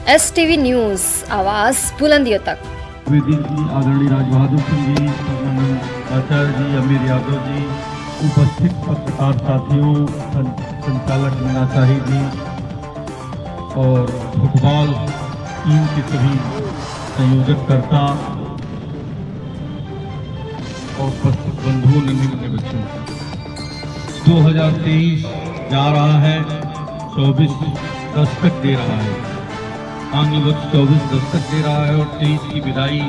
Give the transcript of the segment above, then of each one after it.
STV news, आवाज बुलंदियों तक। द्विवेदी जी, आदरणीय राज बहादुर सिंह जी, आचार्य जी, अमीर यादव जी, उपस्थित पत्रकार साथियों, संचालक मीना शाही जी और फुटबॉल टीम के सभी संयोजककर्ता और उपस्थित बंधुओं, नन्हे बच्चों, 2023 जा रहा है, 24 दस्तक दे रहा है। आंग्ल वर्ष 24 दस्तक दे रहा है और 23 की विदाई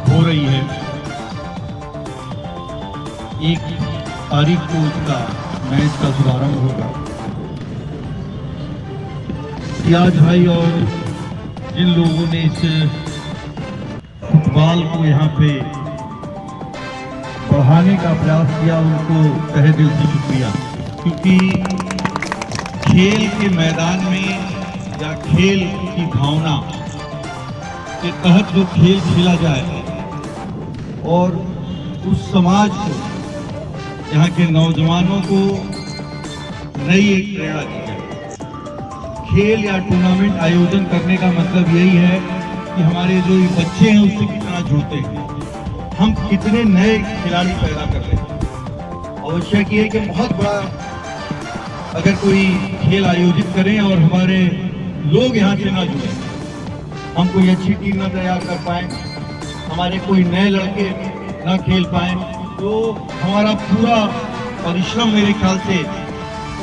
हो रही है। 1 तारीख को उसका मैच का शुभारंभ होगा। रियाज भाई और जिन लोगों ने इस फुटबॉल को यहाँ पे बढ़ाने का प्रयास किया, उनको तहे दिल से शुक्रिया, क्योंकि खेल के मैदान में या खेल की भावना के तहत जो खेल खेला जाए और उस समाज को, यहाँ के नौजवानों को नई एक प्रेरणा दी जाए। खेल या टूर्नामेंट आयोजन करने का मतलब यही है कि हमारे जो ये बच्चे हैं उससे कितना जुड़ते हैं, हम कितने नए खिलाड़ी पैदा कर रहे हैं। आवश्यक ये है कि बहुत बड़ा अगर कोई खेल आयोजित करें और हमारे लोग यहाँ से ना जुड़े, हम कोई अच्छी टीम ना तैयार कर पाए, हमारे कोई नए लड़के ना खेल पाए, तो हमारा पूरा परिश्रम मेरे ख्याल से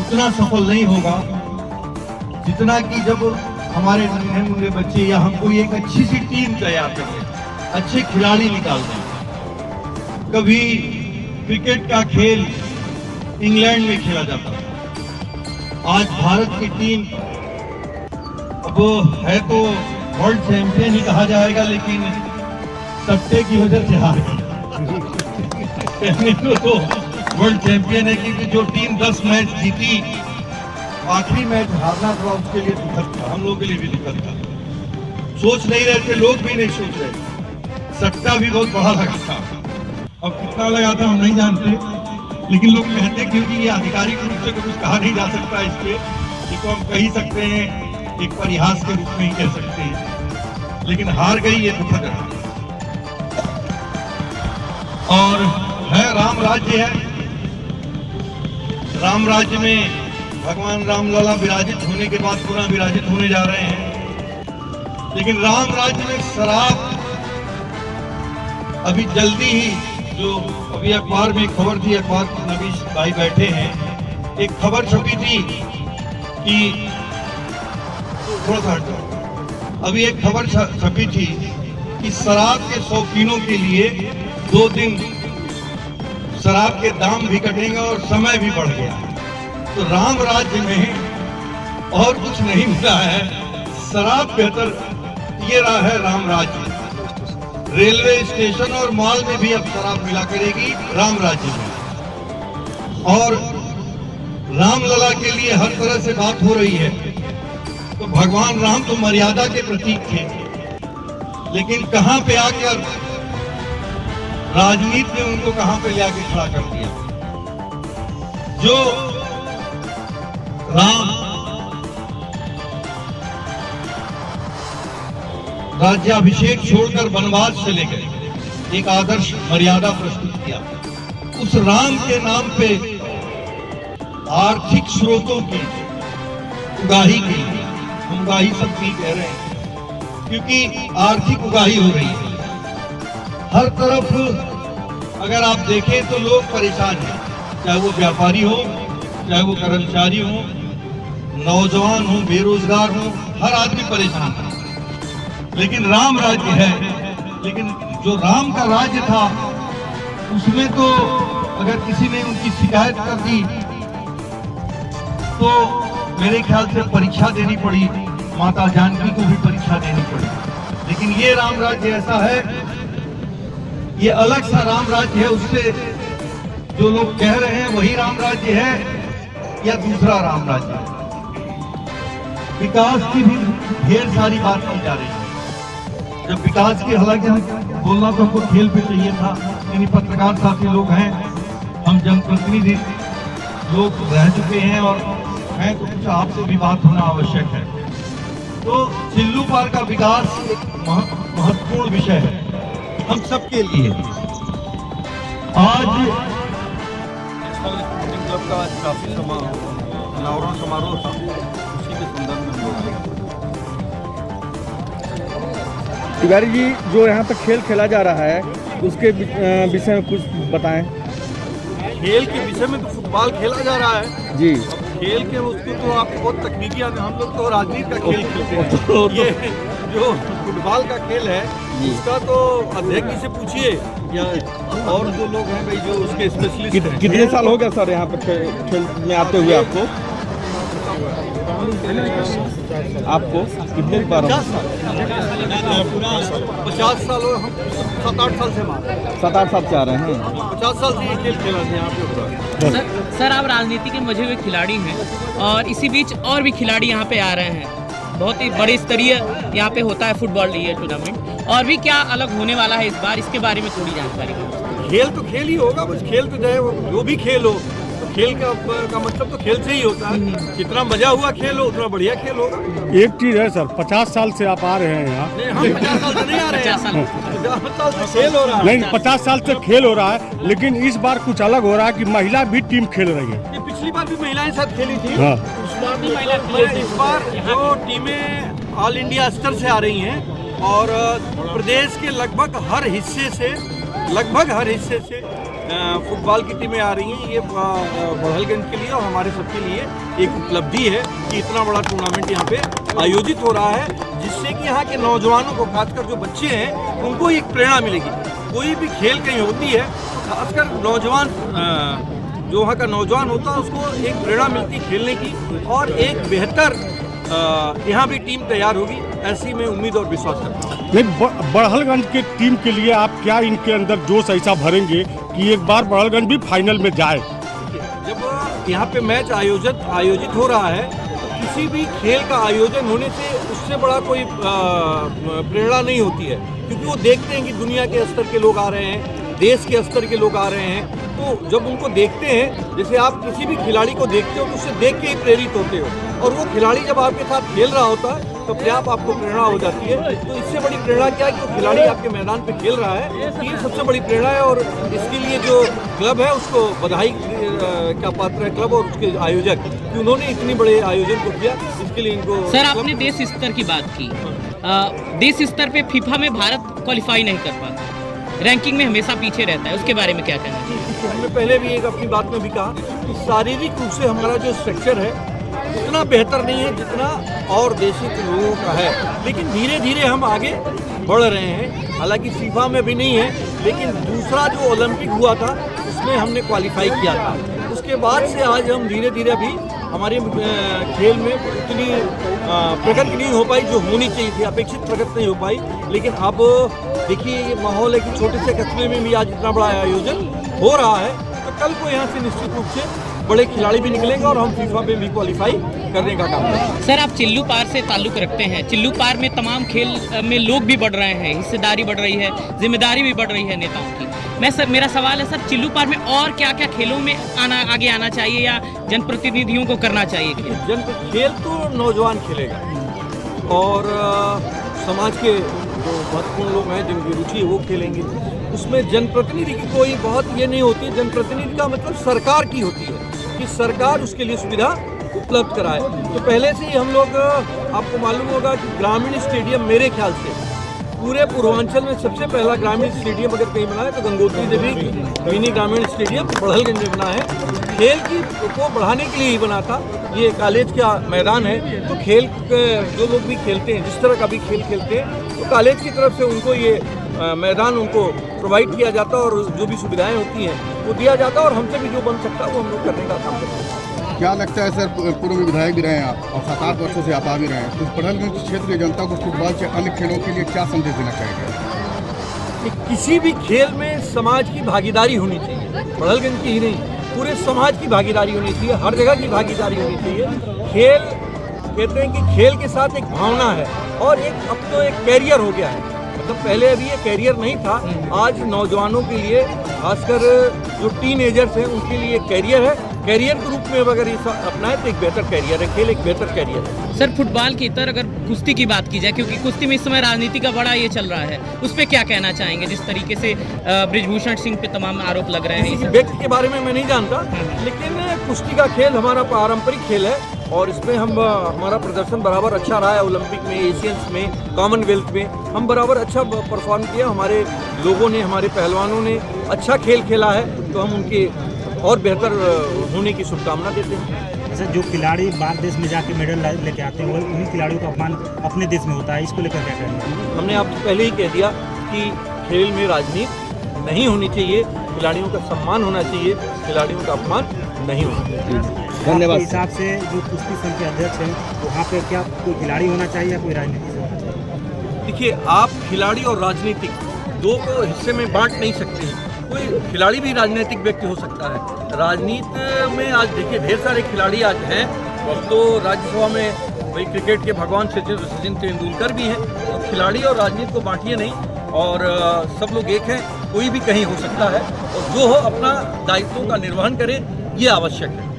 उतना सफल नहीं होगा जितना कि जब हमारे नन्हे मुन्ने बच्चे या हम कोई एक अच्छी सी टीम तैयार कर दें, अच्छे खिलाड़ी निकाल दें। कभी क्रिकेट का खेल इंग्लैंड में खेला जाता था, आज भारत की टीम अब है तो वर्ल्ड चैंपियन ही कहा जाएगा, लेकिन सट्टे की वजह से हार गई। तो वर्ल्ड चैंपियन है, क्योंकि जो टीम 10 मैच जीती, आखिरी मैच हारना था उसके लिए दुखद था, हम लोगों के लिए भी दुखद था। सोच नहीं रहे थे, लोग भी नहीं सोच रहे, सट्टा भी बहुत बड़ा लगा था। अब कितना लगा था हम नहीं जानते, लेकिन लोग कहते क्योंकि ये आधिकारिक रूप से कुछ कहा नहीं जा सकता, इसलिए इसको हम कह ही सकते हैं, एक परिहास के रूप में ही कह सकते हैं। लेकिन हार गई, ये दुखद है। और है राम राज्य है, राम राज्य में भगवान राम लला विराजित होने के बाद पुनः विराजित होने जा रहे हैं। लेकिन राम राज्य में शराब अभी जल्दी ही, जो अभी अखबार में खबर थी, अखबार नबीश भाई बैठे हैं, एक खबर छपी थी कि थोड़ा सा अभी एक खबर छपी थी कि शराब के शौकीनों के लिए 2 दिन शराब के दाम भी घटेंगे और समय भी बढ़ गया। तो राम राज्य में और कुछ नहीं मिला है, शराब बेहतर ये रहा है राम राज्य। रेलवे स्टेशन और मॉल में भी अब शराब मिला करेगी राम राज्य में। और रामलला के लिए हर तरह से बात हो रही है। तो भगवान राम तो मर्यादा के प्रतीक थे, लेकिन कहां पे आकर राजनीति ने उनको कहां पे ले आके खड़ा कर दिया। जो राम राज्याभिषेक छोड़कर वनवास चले गए, एक आदर्श मर्यादा प्रस्तुत किया, उस राम के नाम पे आर्थिक स्रोतों की उगाही के लिए, हम उगाही सब भी कह रहे हैं, क्योंकि आर्थिक उगाही हो रही है हर तरफ। अगर आप देखें तो लोग परेशान हैं, चाहे वो व्यापारी हो, चाहे वो कर्मचारी हो, नौजवान हो, बेरोजगार हो, हर आदमी परेशान है। लेकिन राम राज्य है, लेकिन जो राम का राज्य था उसमें तो अगर किसी ने उनकी शिकायत कर दी तो मेरे ख्याल से परीक्षा देनी पड़ी, माता जानकी को भी परीक्षा देनी पड़ी। लेकिन ये राम राज्य ऐसा है, ये अलग सा राम राज्य है, उससे जो लोग कह रहे हैं वही राम राज्य है या दूसरा राम राज्य है। विकास की भी ढेर सारी बात की जा रही है। जब विकास की, हालांकि बोलना तो हमको खेल पे चाहिए था, लेकिन पत्रकार साथी लोग हैं, हम जनप्रतिनिधि लोग रह चुके हैं और हैं, तो कुछ आपसे भी बात होना आवश्यक है। तो सिल्लू पार का विकास एक महत्वपूर्ण विषय है हम सबके लिए। आज नेशनल स्पोर्टिंग क्लब का आज काफी अनावरण समारोह था, उसी के संदर्भ में लोग आए। तिवारी जी, जो यहाँ पर खेल खेला जा रहा है उसके विषय में कुछ बताएं। खेल के विषय में तो फुटबॉल खेला जा रहा है जी। खेल के उसको तो आप बहुत तकनीकी आते, हम लोग तो राजनीति का खेल खेलते हैं। ये जो फुटबॉल का खेल है उसका तो अध्यक्ष से पूछिए या और जो लोग हैं भाई जो उसके स्पेशलिस्ट हैं। कितने साल हो गया सर यहाँ पर खेल में आते हुए आपको? कितने बार? 50 साल और हम 7-8 साल से मार 7-8 साल से आ रहे हैं। 50 साल से ये खेल खेला है यहाँ पे पूरा। सर आप राजनीति के मजे हुए खिलाड़ी हैं और इसी बीच और भी खिलाड़ी यहाँ पे आ रहे हैं। बहुत ही बड़े स्तरीय यहाँ पे होता है फुटबॉल ये टूर्नामेंट, और भी क्या अलग होने वाला है इस बार, इसके बारे में थोड़ी जानकारी दें। खेल तो खेल ही होगा, बस खेल तो चाहे जो भी खेल हो, तो खेल का मतलब तो खेल से ही होता है। जितना मजा हुआ खेल हो उतना बढ़िया खेल होगा। एक चीज है सर, 50 साल से आप आ रहे हैं यहाँ। नहीं, हम 50 साल से नहीं आ रहे हैं। 50 साल 50 साल से खेल हो रहा है। नहीं, 50 साल से खेल हो रहा है, लेकिन इस बार कुछ अलग हो रहा है कि महिला भी टीम खेल रही है। ये पिछली बार भी महिलाएं साथ खेली थी। हाँ। इस बार भी महिला खेली थी। इस बार जो टीमें ऑल इंडिया स्तर से आ रही हैं और प्रदेश के लगभग हर हिस्से से फुटबॉल की टीमें आ रही हैं। ये बड़हलगंज के लिए और हमारे सबके लिए एक उपलब्धि है कि इतना बड़ा टूर्नामेंट यहाँ पे आयोजित हो रहा है, जिससे कि यहाँ के नौजवानों को, खासकर जो बच्चे हैं, उनको एक प्रेरणा मिलेगी। कोई भी खेल कहीं होती है तो खासकर नौजवान जो वहाँ का नौजवान होता है उसको एक प्रेरणा मिलती है खेलने की, और एक बेहतर यहाँ भी टीम तैयार होगी, ऐसी मैं उम्मीद और विश्वास करता हूँ। नहीं, बड़हलगंज के टीम के लिए आप क्या इनके अंदर जोश ऐसा भरेंगे कि एक बार बड़हलगंज भी फाइनल में जाए? जब यहाँ पे मैच आयोजित हो रहा है तो किसी भी खेल का आयोजन होने से उससे बड़ा कोई प्रेरणा नहीं होती है, क्योंकि वो देखते हैं कि दुनिया के स्तर के लोग आ रहे हैं, देश के स्तर के लोग आ रहे हैं। तो जब उनको देखते हैं, जैसे आप किसी भी खिलाड़ी को देखते हो तो उससे देख के ही प्रेरित होते हो, और वो खिलाड़ी जब आपके साथ खेल रहा होता है तो अपने आप आपको प्रेरणा हो जाती है। तो इससे बड़ी प्रेरणा क्या है कि वो खिलाड़ी आपके मैदान पे खेल रहा है, ये सबसे बड़ी प्रेरणा है। और इसके लिए जो क्लब है उसको बधाई का पात्र है क्लब और उसके आयोजक, कि उन्होंने इतनी बड़े आयोजन को किया। इसके लिए इनको सर आपने देश स्तर की बात की, देश स्तर पे फीफा में भारत क्वालिफाई नहीं कर पाता, रैंकिंग में हमेशा पीछे रहता है, उसके बारे में क्या कहना चाहिए? हमने पहले भी एक अपनी बात में भी कहा कि शारीरिक रूप से हमारा जो स्ट्रक्चर है उतना बेहतर नहीं है जितना और देशों के लोगों का है, लेकिन धीरे धीरे हम आगे बढ़ रहे हैं। हालांकि फीफा में भी नहीं है, लेकिन दूसरा जो ओलंपिक हुआ था उसमें हमने क्वालिफाई किया था। उसके बाद से आज हम धीरे धीरे अभी हमारे खेल में उतनी प्रगति नहीं हो पाई जो होनी चाहिए थी, अपेक्षित प्रगति नहीं हो पाई। लेकिन अब देखिए ये माहौल है कि छोटे से कस्बे में भी आज इतना बड़ा आयोजन हो रहा है, तो कल को यहाँ से निश्चित रूप से बड़े खिलाड़ी भी निकलेंगे और हम फीफा में भी क्वालिफाई करने का काम करेंगे। सर आप चिल्लू पार से ताल्लुक रखते हैं, चिल्लू पार में तमाम खेल में लोग भी बढ़ रहे हैं, हिस्सेदारी बढ़ रही है, जिम्मेदारी भी बढ़ रही है नेताओं की। मेरा सवाल है सर, चिल्लू पार में और क्या क्या खेलों में आगे आना चाहिए या जनप्रतिनिधियों को करना चाहिए? खेल तो नौजवान खेलेगा और समाज के जो महत्वपूर्ण लोग हैं जिनकी रुचि है वो खेलेंगे। उसमें जनप्रतिनिधि की कोई बहुत ये नहीं होती। जनप्रतिनिधि का मतलब सरकार की होती है कि सरकार उसके लिए सुविधा उपलब्ध कराए। तो पहले से ही हम लोग, आपको मालूम होगा कि ग्रामीण स्टेडियम मेरे ख्याल से पूरे पूर्वांचल में सबसे पहला ग्रामीण स्टेडियम अगर कहीं बना है तो गंगोत्री देवी मिनी ग्रामीण स्टेडियम बड़हलगंज में बना है। खेल की को बढ़ाने के लिए ही बना था। ये कॉलेज का मैदान है, तो खेल जो लोग भी खेलते हैं, जिस तरह का भी खेल खेलते हैं, तो कॉलेज की तरफ से उनको ये मैदान उनको प्रोवाइड किया जाता है और जो भी सुविधाएं होती हैं वो दिया जाता है, और हमसे भी जो बन सकता है वो हम लोग करने का काम करते हैं। क्या लगता है सर, पूर्व विधायक भी रहे हैं आप और 7-8 वर्षों से आप आ भी रहे हैं, तो बड़हलगंज क्षेत्र की जनता को फुटबॉल से अन्य खेलों के लिए क्या संदेश देना चाहेंगे? किसी भी खेल में समाज की भागीदारी होनी चाहिए, बड़हलगंज की ही नहीं, पूरे समाज की भागीदारी होनी चाहिए, हर जगह की भागीदारी होनी चाहिए। खेल कहते हैं कि खेल के साथ एक भावना है और एक अब तो एक कैरियर हो गया है। मतलब पहले अभी ये कैरियर नहीं था, आज नौजवानों के लिए, खासकर जो टीनएजर्स हैं उनके लिए कैरियर है। कैरियर के रूप में अगर ये अपनाए तो एक बेहतर कैरियर है, खेल एक बेहतर कैरियर है। सर फुटबॉल की तरह अगर कुश्ती की बात की जाए, क्योंकि कुश्ती में इस समय राजनीति का बड़ा ये चल रहा है, उस पर क्या कहना चाहेंगे जिस तरीके से बृजभूषण सिंह पे तमाम आरोप लग रहे किसी हैं? व्यक्ति के बारे में मैं नहीं जानता, लेकिन कुश्ती का खेल हमारा पारंपरिक खेल है और इसमें हम हमारा प्रदर्शन बराबर अच्छा रहा है। ओलंपिक में, एशियंस में, कॉमनवेल्थ में हम बराबर अच्छा परफॉर्म किया। हमारे लोगों ने, हमारे पहलवानों ने अच्छा खेल खेला है, तो हम उनके और बेहतर होने की शुभकामना देते हैं। जैसे जो खिलाड़ी बाहर देश में जाके मेडल लेके आते हैं, वो उन्हीं खिलाड़ियों का अपमान अपने देश में होता है, इसको लेकर क्या कहेंगे? हमने आपको पहले ही कह दिया कि खेल में राजनीति नहीं होनी चाहिए, खिलाड़ियों का सम्मान होना चाहिए, खिलाड़ियों का अपमान नहीं होना चाहिए। धन्यवाद। हिसाब से जो कुश्ती संघ के अध्यक्ष हैं, वहाँ पे क्या कोई खिलाड़ी होना चाहिए या कोई राजनीति से होना चाहिए? देखिए, आप खिलाड़ी और राजनीतिक दो को हिस्से में बांट नहीं सकते हैं। कोई खिलाड़ी भी राजनीतिक व्यक्ति हो सकता है। राजनीति में आज देखिए ढेर सारे खिलाड़ी आज हैं, अब तो राज्यसभा में वही क्रिकेट के भगवान सचिन तेंदुलकर भी हैं। तो खिलाड़ी और राजनीति को बांटिए नहीं, और सब लोग एक हैं, कोई भी कहीं हो सकता है, और जो हो अपना दायित्वों का निर्वहन करे, ये आवश्यक है।